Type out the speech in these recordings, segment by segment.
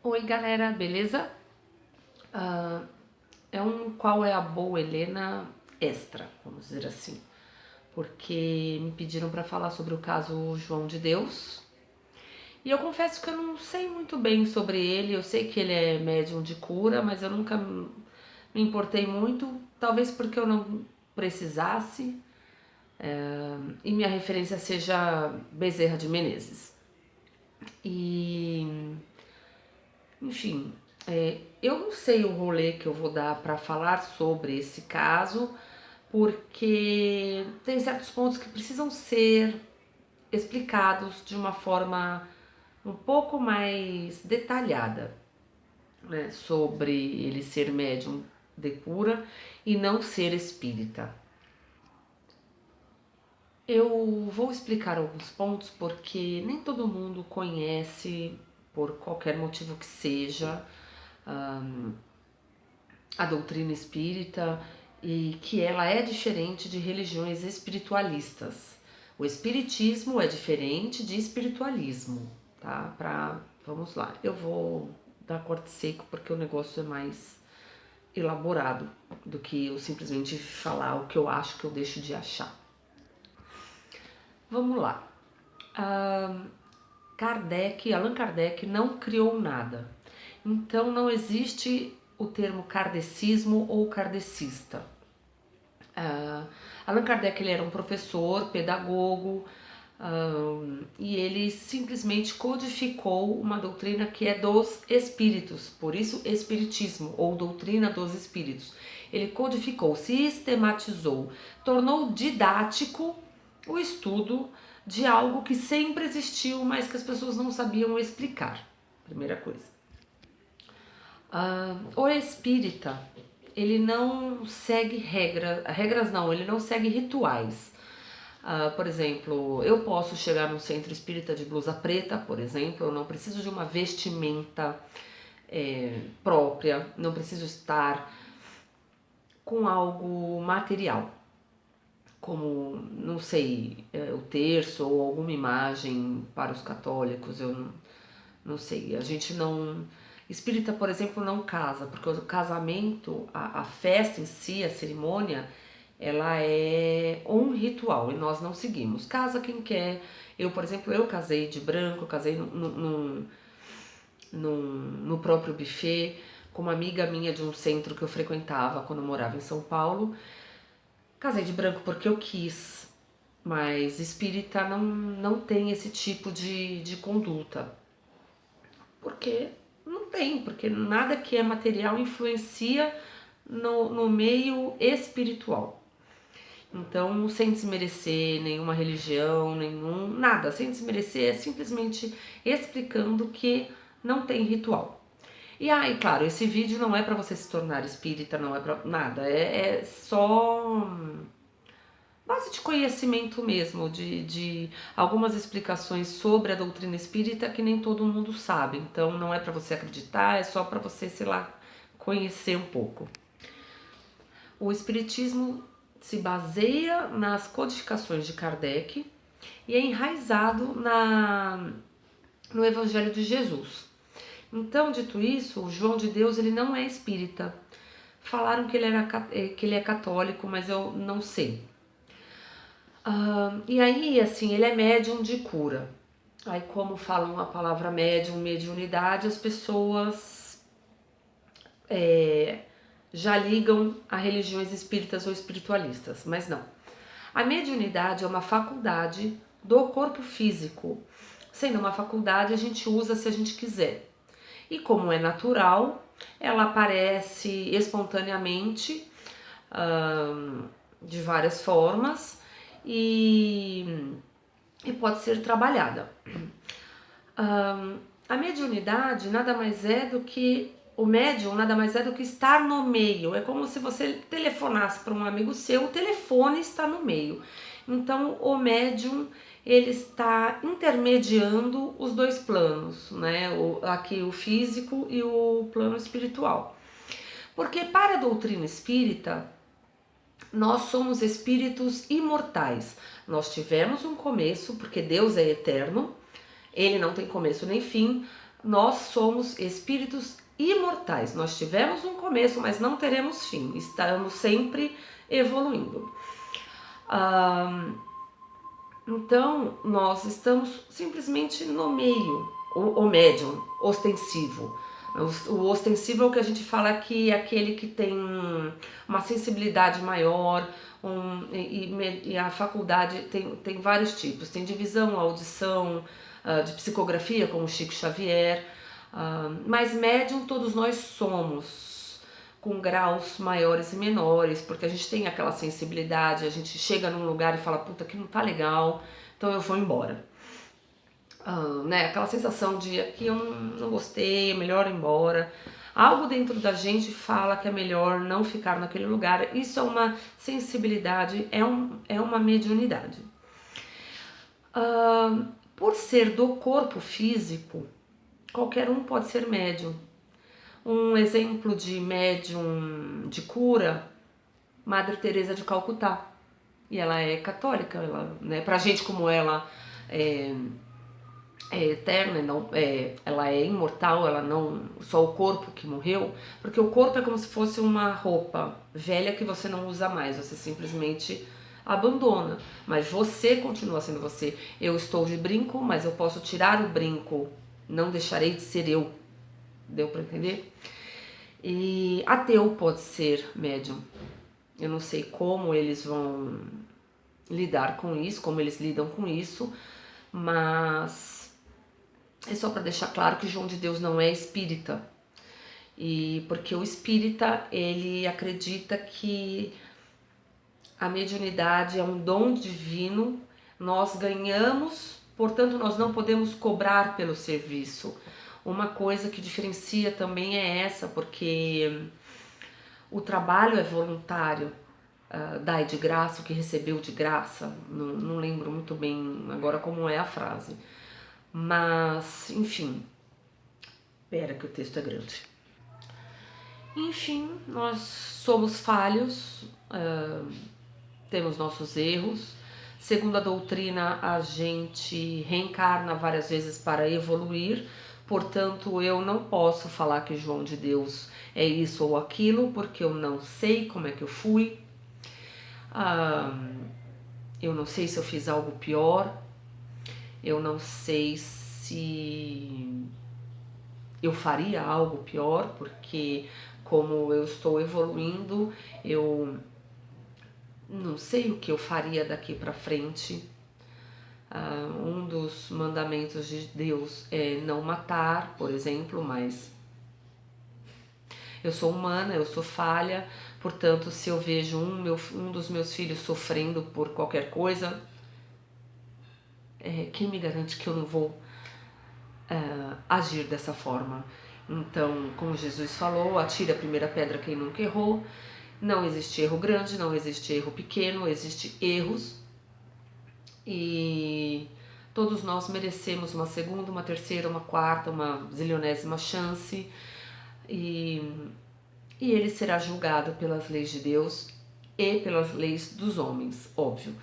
Oi galera, beleza? É um Qual é a Boa Helena extra, vamos dizer assim, porque me pediram para falar sobre o caso João de Deus e eu confesso que eu não sei muito bem sobre ele. Eu sei que ele é médium de cura, mas eu nunca me importei muito, talvez porque eu não precisasse, e minha referência seja Bezerra de Menezes. E Enfim, eu não sei o rolê que eu vou dar para falar sobre esse caso, porque tem certos pontos que precisam ser explicados de uma forma um pouco mais detalhada, né, sobre ele ser médium de cura e não ser espírita. Eu vou explicar alguns pontos porque nem todo mundo conhece, por qualquer motivo que seja, a doutrina espírita, e que ela é diferente de religiões espiritualistas. O espiritismo é diferente de espiritualismo, tá? Vamos lá, eu vou dar corte seco porque o negócio é mais elaborado do que eu simplesmente falar o que eu acho que eu deixo de achar. Vamos lá. Ah, Allan Kardec não criou nada. Então não existe o termo kardecismo ou kardecista. Allan Kardec ele era um professor, pedagogo, e ele simplesmente codificou uma doutrina que é dos espíritos, por isso espiritismo ou doutrina dos espíritos. Ele codificou, sistematizou, tornou didático o estudo de algo que sempre existiu, mas que as pessoas não sabiam explicar. Primeira coisa. O espírita, ele não segue regras não, ele não segue rituais. Por exemplo, eu posso chegar num centro espírita de blusa preta, por exemplo, eu não preciso de uma vestimenta própria, não preciso estar com algo material, como, não sei, o terço ou alguma imagem para os católicos, eu não sei, a gente não... Espírita, por exemplo, não casa, porque o casamento, a festa em si, a cerimônia, ela é um ritual e nós não seguimos. Casa quem quer. Eu, por exemplo, eu casei de branco, casei no próprio buffet, com uma amiga minha de um centro que eu frequentava quando eu morava em São Paulo. Casei de branco porque eu quis, mas espírita não tem esse tipo de conduta. Porque não tem, porque nada que é material influencia no meio espiritual. Então, sem desmerecer nenhuma religião, nada, sem desmerecer, é simplesmente explicando que não tem ritual. E aí, claro, esse vídeo não é para você se tornar espírita, não é para nada, é só base de conhecimento mesmo, de algumas explicações sobre a doutrina espírita que nem todo mundo sabe. Então não é para você acreditar, é só para você, sei lá, conhecer um pouco. O espiritismo se baseia nas codificações de Kardec e é enraizado no Evangelho de Jesus. Então, dito isso, o João de Deus ele não é espírita. Falaram que ele é católico, mas eu não sei. E aí, assim, ele é médium de cura. Aí, como falam a palavra médium, mediunidade, as pessoas já ligam a religiões espíritas ou espiritualistas, mas não. A mediunidade é uma faculdade do corpo físico. Sendo uma faculdade, a gente usa se a gente quiser. E como é natural, ela aparece espontaneamente, de várias formas, e pode ser trabalhada. A mediunidade nada mais é do que o médium nada mais é do que estar no meio. É como se você telefonasse para um amigo seu, o telefone está no meio. Então o médium ele está intermediando os dois planos, né? Aqui o físico e o plano espiritual. Porque para a doutrina espírita, nós somos espíritos imortais. Nós tivemos um começo, porque Deus é eterno, ele não tem começo nem fim. nós somos espíritos imortais. Nós tivemos um começo, mas não teremos fim. Estamos sempre evoluindo. Então, nós estamos simplesmente no meio, o médium, ostensivo. O ostensivo é o que a gente fala que é aquele que tem uma sensibilidade maior, e a faculdade tem vários tipos. Tem divisão, audição, de psicografia, como Chico Xavier, mas médium todos nós somos, com graus maiores e menores, porque a gente tem aquela sensibilidade, a gente chega num lugar e fala, puta, aqui não tá legal, então eu vou embora. Né? Aquela sensação de aqui eu não gostei, é melhor ir embora. Algo dentro da gente fala que é melhor não ficar naquele lugar. Isso é uma sensibilidade, é uma mediunidade. Por ser do corpo físico, qualquer um pode ser médium. Um exemplo de médium de cura, Madre Teresa de Calcutá. E ela é católica, né? Pra gente como ela é eterna, não, ela é imortal, ela não só o corpo que morreu, porque o corpo é como se fosse uma roupa velha que você não usa mais, você simplesmente abandona, mas você continua sendo você. Eu estou de brinco, mas eu posso tirar o brinco, não deixarei de ser eu. Deu para entender? E ateu pode ser médium. Eu não sei como eles vão lidar com isso, como eles lidam com isso, mas é só para deixar claro que João de Deus não é espírita. E porque o espírita, ele acredita que a mediunidade é um dom divino, nós ganhamos, portanto nós não podemos cobrar pelo serviço. Uma coisa que diferencia também é essa, porque o trabalho é voluntário, dai de graça o que recebeu de graça, não lembro muito bem agora como é a frase. Mas, enfim, pera que o texto é grande. Enfim, nós somos falhos, temos nossos erros. Segundo a doutrina, a gente reencarna várias vezes para evoluir. Portanto, eu não posso falar que João de Deus é isso ou aquilo, porque eu não sei como é que eu fui. Eu não sei se eu fiz algo pior. Eu não sei se eu faria algo pior, porque como eu estou evoluindo, eu não sei o que eu faria daqui para frente. Um dos mandamentos de Deus é não matar, por exemplo, mas eu sou humana, eu sou falha, portanto, se eu vejo um dos meus filhos sofrendo por qualquer coisa, quem me garante que eu não vou agir dessa forma? Então, como Jesus falou, atire a primeira pedra quem nunca errou. Não existe erro grande, não existe erro pequeno, existe erros. E todos nós merecemos uma segunda, uma terceira, uma quarta, uma zilionésima chance. E ele será julgado pelas leis de Deus e pelas leis dos homens, óbvio.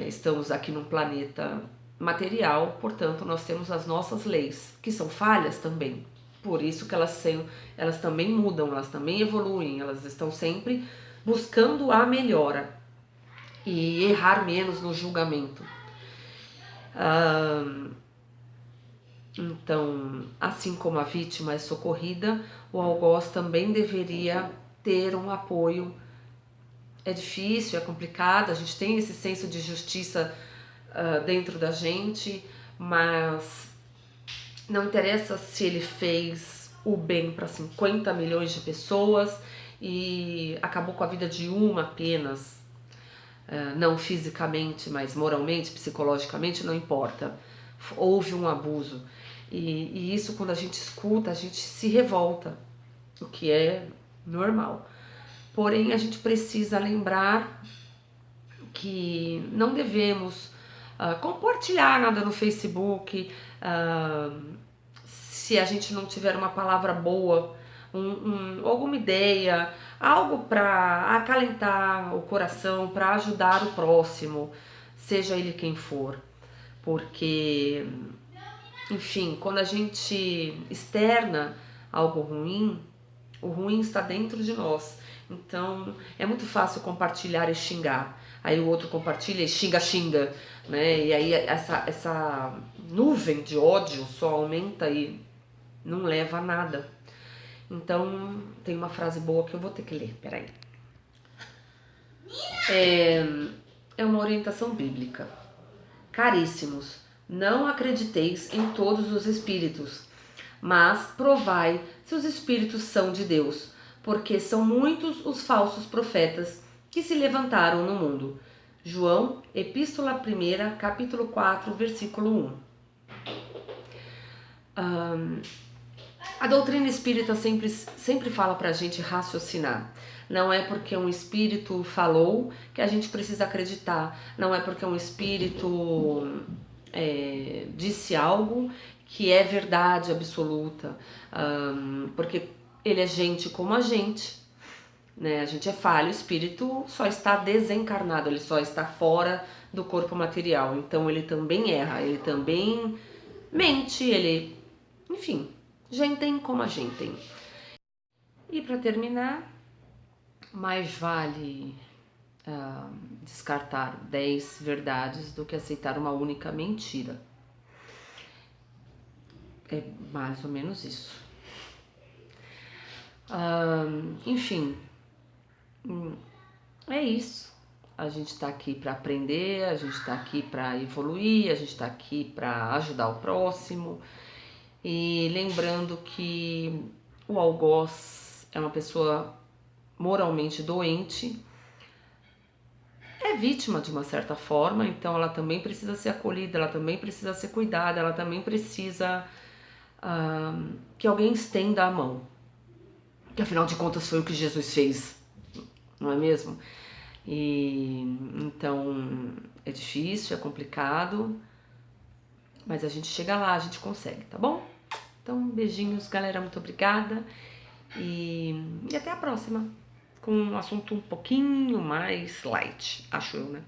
Estamos aqui num planeta material, portanto nós temos as nossas leis, que são falhas também. Por isso que elas também mudam, elas também evoluem, elas estão sempre buscando a melhora e errar menos no julgamento. Então, assim como a vítima é socorrida, o algoz também deveria ter um apoio. É difícil, é complicado, a gente tem esse senso de justiça dentro da gente, mas não interessa se ele fez o bem para 50 milhões de pessoas e acabou com a vida de uma apenas, não fisicamente, mas moralmente, psicologicamente, não importa. Houve um abuso. E isso, quando a gente escuta, a gente se revolta, o que é normal. Porém, a gente precisa lembrar que não devemos compartilhar nada no Facebook se a gente não tiver uma palavra boa, alguma ideia, algo para acalentar o coração, para ajudar o próximo, seja ele quem for. Porque Enfim, quando a gente externa algo ruim, o ruim está dentro de nós. Então é muito fácil compartilhar e xingar. Aí o outro compartilha e xinga, né? E aí essa nuvem de ódio só aumenta e não leva a nada. Então tem uma frase boa que eu vou ter que ler, peraí. É uma orientação bíblica. Caríssimos, não acrediteis em todos os espíritos, mas provai se os espíritos são de Deus, porque são muitos os falsos profetas que se levantaram no mundo. João, Epístola 1, capítulo 4, versículo 1. A doutrina espírita sempre fala pra gente raciocinar. Não é porque um espírito falou que a gente precisa acreditar. Não é porque um espírito disse algo que é verdade absoluta. Porque ele é gente como a gente, né? A gente é falho, o espírito só está desencarnado, ele só está fora do corpo material. Então ele também erra, ele também mente, ele... Enfim, gente como a gente. E para terminar, mais vale descartar 10 verdades do que aceitar uma única mentira. É mais ou menos isso. Enfim, é isso. A gente está aqui para aprender, a gente está aqui para evoluir, a gente está aqui para ajudar o próximo. E lembrando que o algoz é uma pessoa moralmente doente, é vítima de uma certa forma, então ela também precisa ser acolhida, ela também precisa ser cuidada, ela também precisa que alguém estenda a mão. Que afinal de contas foi o que Jesus fez, não é mesmo? E então é difícil, é complicado, mas a gente chega lá, a gente consegue, tá bom? Então, beijinhos, galera, muito obrigada e até a próxima, com um assunto um pouquinho mais light, acho eu, né?